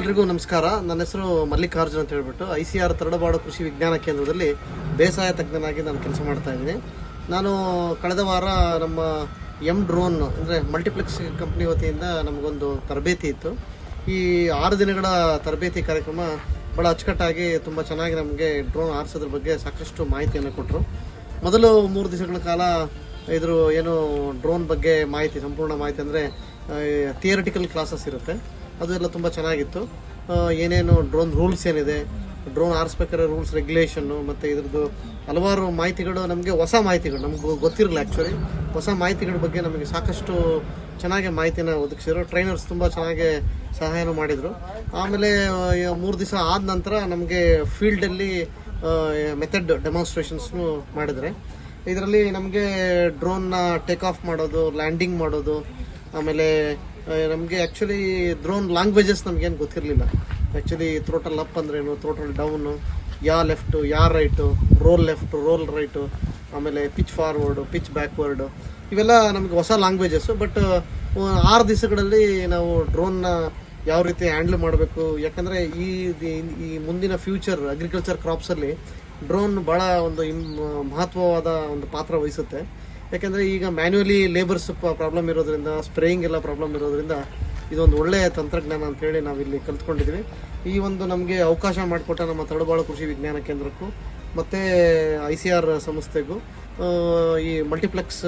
ಎಲ್ರಿಗೂ ನಮಸ್ಕಾರ. ನನ್ನ ಹೆಸರು ಮಲ್ಲಿಕಾರ್ಜುನ್ ಅಂತ ಹೇಳ್ಬಿಟ್ಟು ICAR ತರಳಬಾಳು ಕೃಷಿ ವಿಜ್ಞಾನ ಕೇಂದ್ರದಲ್ಲಿ ಬೇಸಾಯ ತಜ್ಞನಾಗಿ ನಾನು ಕೆಲಸ ಮಾಡ್ತಾ ಇದ್ದೀನಿ. ನಾನು ಕಳೆದ ವಾರ ನಮ್ಮ ಡ್ರೋನ್ ಅಂದರೆ ಮಲ್ಟಿಪ್ಲೆಕ್ಸ್ ಕಂಪ್ನಿ ವತಿಯಿಂದ ನಮಗೊಂದು ತರಬೇತಿ ಇತ್ತು. ಈ 6 ದಿನಗಳ ತರಬೇತಿ ಕಾರ್ಯಕ್ರಮ ಭಾಳ ಅಚ್ಚುಕಟ್ಟಾಗಿ ತುಂಬ ಚೆನ್ನಾಗಿ ನಮಗೆ ಡ್ರೋನ್ ಆರಿಸೋದ್ರ ಬಗ್ಗೆ ಸಾಕಷ್ಟು ಮಾಹಿತಿಯನ್ನು ಕೊಟ್ಟರು. ಮೊದಲು 3 ದಿವಸಗಳ ಕಾಲ ಇದ್ರ ಏನು ಡ್ರೋನ್ ಬಗ್ಗೆ ಮಾಹಿತಿ, ಸಂಪೂರ್ಣ ಮಾಹಿತಿ ಅಂದರೆ ಥಿಯರಿಟಿಕಲ್ ಕ್ಲಾಸಸ್ ಇರುತ್ತೆ, ಅದು ಎಲ್ಲ ತುಂಬ ಚೆನ್ನಾಗಿತ್ತು. ಏನೇನು ಡ್ರೋನ್ ರೂಲ್ಸ್ ಏನಿದೆ, ಡ್ರೋನ್ ಆರಿಸ್ಬೇಕಾದ್ರೆ ರೂಲ್ಸ್ ರೆಗ್ಯುಲೇಷನ್ನು ಮತ್ತು ಇದ್ರದ್ದು ಹಲವಾರು ಮಾಹಿತಿಗಳು, ನಮಗೆ ಹೊಸ ಮಾಹಿತಿಗಳು ನಮ್ಗೆ ಗೊತ್ತಿರಲಿಲ್ಲ. ಆ್ಯಕ್ಚುಲಿ ಹೊಸ ಮಾಹಿತಿಗಳ ಬಗ್ಗೆ ನಮಗೆ ಸಾಕಷ್ಟು ಚೆನ್ನಾಗಿ ಮಾಹಿತಿನ ಒದಗಿಸಿದ್ರು. ಟ್ರೈನರ್ಸ್ ತುಂಬ ಚೆನ್ನಾಗಿ ಸಹಾಯನೂ ಮಾಡಿದರು. ಆಮೇಲೆ 3 ದಿವಸ ಆದ ನಂತರ ನಮಗೆ ಫೀಲ್ಡಲ್ಲಿ ಮೆಥಡ್ ಡೆಮಾನ್ಸ್ಟ್ರೇಷನ್ಸ್ನು ಮಾಡಿದರೆ, ಇದರಲ್ಲಿ ನಮಗೆ ಡ್ರೋನ್ನ ಟೇಕ್ ಆಫ್ ಮಾಡೋದು, ಲ್ಯಾಂಡಿಂಗ್ ಮಾಡೋದು, ಆಮೇಲೆ ನಮಗೆ ಆ್ಯಕ್ಚುಲಿ ಡ್ರೋನ್ ಲ್ಯಾಂಗ್ವೇಜಸ್ ನಮಗೇನು ಗೊತ್ತಿರಲಿಲ್ಲ. ಆ್ಯಕ್ಚುಲಿ ಥ್ರೋಟಲ್ ಅಪ್ ಅಂದ್ರೇನು, throttle down, yaw left, yaw right, roll left, roll right, ಆಮೇಲೆ ಪಿಚ್ ಫಾರ್ವರ್ಡು, ಪಿಚ್ ಬ್ಯಾಕ್ವರ್ಡು, ಇವೆಲ್ಲ ನಮಗೆ ಹೊಸ ಲ್ಯಾಂಗ್ವೇಜಸ್ಸು. ಬಟ್ 6 ದಿವಸಗಳಲ್ಲಿ ನಾವು ಡ್ರೋನ್ನ ಯಾವ ರೀತಿ ಹ್ಯಾಂಡಲ್ ಮಾಡಬೇಕು, ಯಾಕಂದರೆ ಈ ಮುಂದಿನ ಫ್ಯೂಚರ್ ಅಗ್ರಿಕಲ್ಚರ್ ಕ್ರಾಪ್ಸಲ್ಲಿ ಡ್ರೋನ್ ಭಾಳ ಒಂದು ಮಹತ್ವವಾದ ಒಂದು ಪಾತ್ರ ವಹಿಸುತ್ತೆ. ಯಾಕೆಂದರೆ ಈಗ ಮ್ಯಾನ್ಯುವಲಿ ಲೇಬರ್ಸ್ ಪ್ರಾಬ್ಲಮ್ ಇರೋದ್ರಿಂದ, ಸ್ಪ್ರೇಯಿಂಗ್ ಎಲ್ಲ ಪ್ರಾಬ್ಲಮ್ ಇರೋದ್ರಿಂದ ಇದೊಂದು ಒಳ್ಳೆಯ ತಂತ್ರಜ್ಞಾನ ಅಂತೇಳಿ ನಾವಿಲ್ಲಿ ಕಲ್ತ್ಕೊಂಡಿದ್ದೀವಿ. ಈ ಒಂದು ನಮಗೆ ಅವಕಾಶ ಮಾಡಿಕೊಟ್ಟ ನಮ್ಮ ತರಳಬಾಳು ಕೃಷಿ ವಿಜ್ಞಾನ ಕೇಂದ್ರಕ್ಕೂ ಮತ್ತು ICAR ಸಂಸ್ಥೆಗೂ, ಈ ಮಲ್ಟಿಪ್ಲೆಕ್ಸ್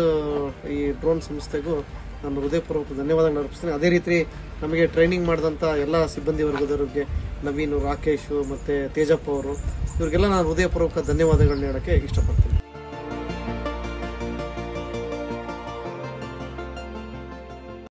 ಈ ಡ್ರೋನ್ ಸಂಸ್ಥೆಗೂ ನಾನು ಹೃದಯಪೂರ್ವಕ ಧನ್ಯವಾದಗಳನ್ನು ಅರ್ಪಿಸ್ತೀನಿ. ಅದೇ ರೀತಿ ನಮಗೆ ಟ್ರೈನಿಂಗ್ ಮಾಡಿದಂಥ ಎಲ್ಲ ಸಿಬ್ಬಂದಿ ವರ್ಗದವರಿಗೆ, ನವೀನು, ರಾಕೇಶು ಮತ್ತು ತೇಜಪ್ಪ ಅವರು, ಇವರಿಗೆಲ್ಲ ನಾನು ಹೃದಯಪೂರ್ವಕ ಧನ್ಯವಾದಗಳನ್ನ ಹೇಳೋಕ್ಕೆ ಇಷ್ಟಪಡ್ತೀನಿ.